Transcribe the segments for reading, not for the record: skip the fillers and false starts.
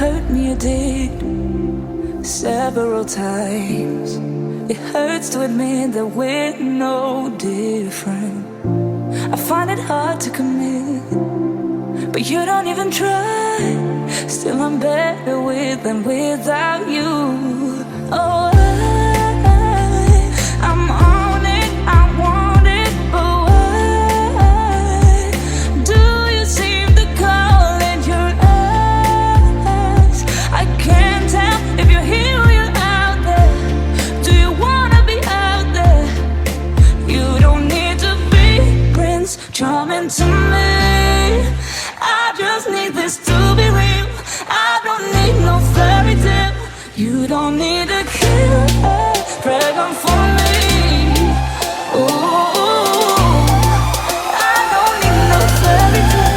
hurt me, you did, several times. It hurts to admit that we're no different. I find it hard to commit, but you don't even try. Still I'm better with than without you. Oh, I'm on it, I want it, but why do you seem to call in your eyes? I can't tell if you're here or you're out there. Do you wanna be out there? You don't need to be Prince Charming to me. I just need this to be real. I don't need no fairy tale. You don't need a killer pregnant for me. Ooh, I don't need no fairy tale.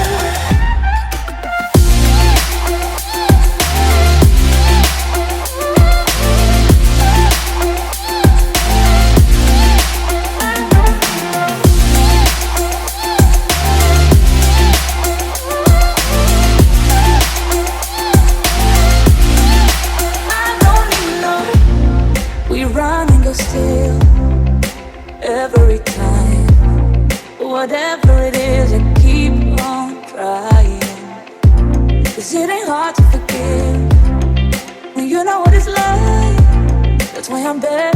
Still, every time, whatever it is, I keep on trying. 'Cause it ain't hard to forgive when you know what it's like. That's why I'm better